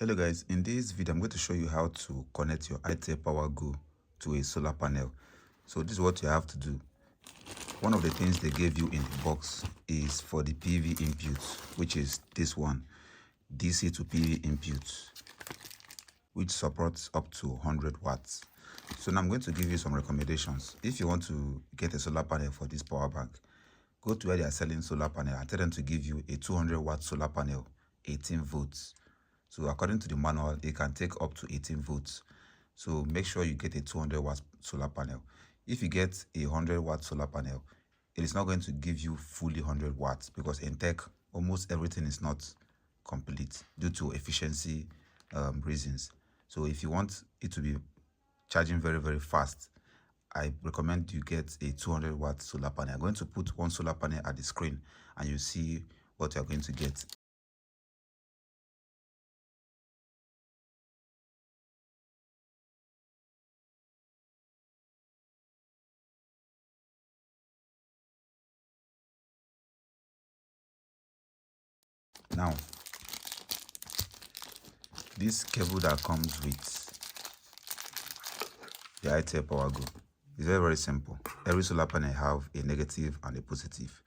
Hello guys, in this video I'm going to show you how to connect your itel PowerGo to a solar panel. So this is what you have to do. One of the things they gave you in the box is for the PV input, which is this one, DC to PV input, which supports up to 100 watts. So now I'm going to give you some recommendations. If you want to get a solar panel for this power bank, go to where they are selling solar panel and tell them to give you a 200 watt solar panel, 18 volts. So according to the manual, it can take up to 18 volts. So make sure you get a 200 watt solar panel. If you get a 100 watt solar panel, it is not going to give you fully 100 watts because in tech, almost everything is not complete due to efficiency reasons. So if you want it to be charging very, very fast, I recommend you get a 200 watt solar panel. I'm going to put one solar panel at the screen and you see what you're going to get. Now, this cable that comes with the itel PowerGo is very, very simple. Every solar panel have a negative and a positive.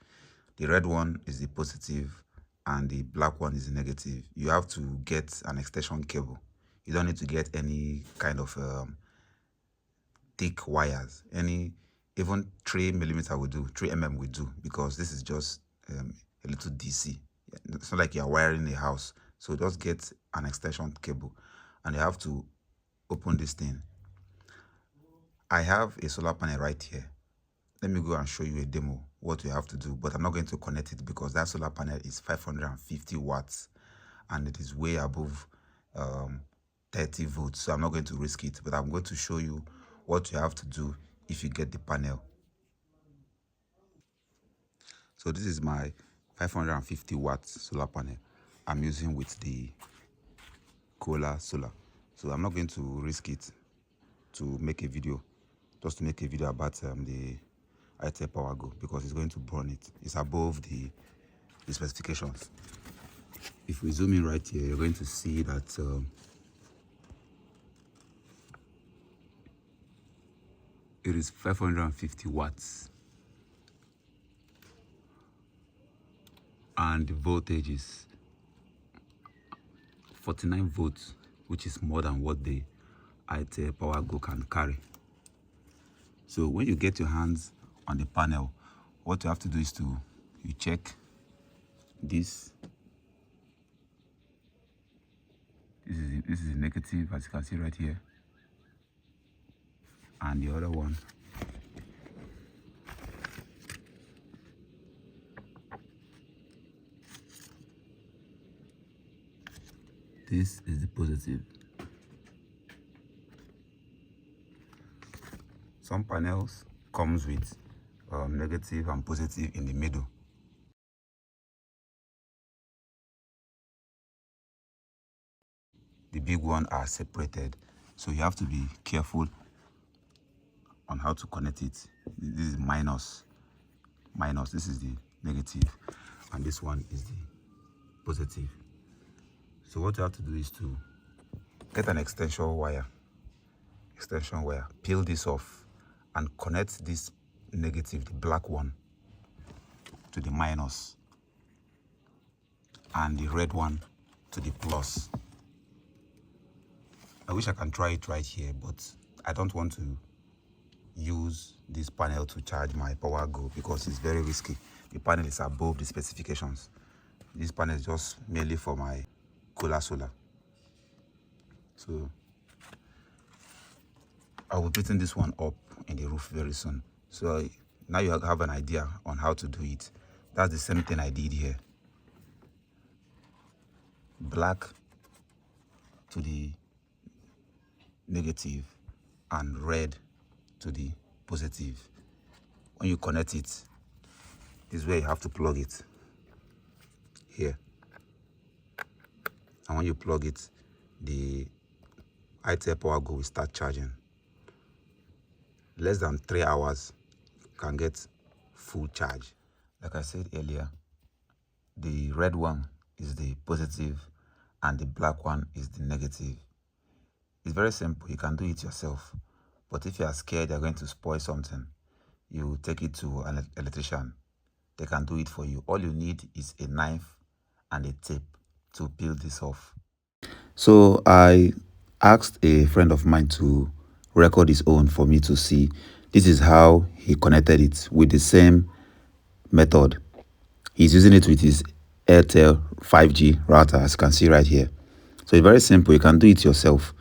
The red one is the positive and the black one is the negative. You have to get an extension cable. You don't need to get any kind of thick wires. Even 3mm will do, 3mm will do, because this is just a little DC. It's not like you're wiring a house. So just get an extension cable and you have to open this thing. I have a solar panel right here. Let me go and show you a demo what you have to do, but I'm not going to connect it because that solar panel is 550 watts and it is way above 30 volts. So I'm not going to risk it, but I'm going to show you what you have to do if you get the panel. So this is my 550 watts solar panel I'm using with the Cómo solar. So I'm not going to risk it to make a video, just to make a video about the itel PowerGo because it's going to burn it. It's above the specifications. If we zoom in right here, you're going to see that it is 550 watts and the voltage is 49 volts, which is more than what the itel PowerGo can carry. So when you get your hands on the panel, what you have to do is you check this. This is a negative, as you can see right here, and the other one this is the positive. Some panels comes with negative and positive in the middle. The big one are separated, so you have to be careful on how to connect it. This is minus, this is the negative, and this one is the positive. So what you have to do is to get an extension wire, peel this off and connect this negative, the black one, to the minus and the red one to the plus. I wish I can try it right here, but I don't want to use this panel to charge my PowerGo because it's very risky. The panel is above the specifications. This panel is just merely for my Cómo solar. So I will be putting this one up in the roof very soon. So now you have an idea on how to do it. That's the same thing I did here. Black to the negative and red to the positive. When you connect it, this is where you have to plug it here. And when you plug it, the itel PowerGo will start charging. Less than 3 hours, you can get full charge. Like I said earlier, the red one is the positive and the black one is the negative. It's very simple. You can do it yourself. But if you are scared you're going to spoil something, you take it to an electrician. They can do it for you. All you need is a knife and a tape to peel this off. So I asked a friend of mine to record his own for me to see. This is how he connected it with the same method. He's using it with his itel 5G router, as you can see right here. So it's very simple. You can do it yourself.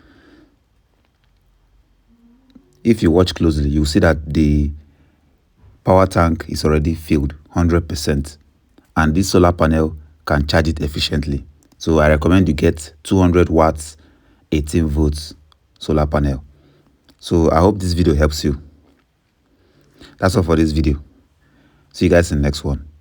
If you watch closely, you'll see that the power tank is already filled 100%, and this solar panel can charge it efficiently. So I recommend you get 200 watts 18 volts solar panel. So I hope this video helps you. That's all for this video. See you guys in the next one.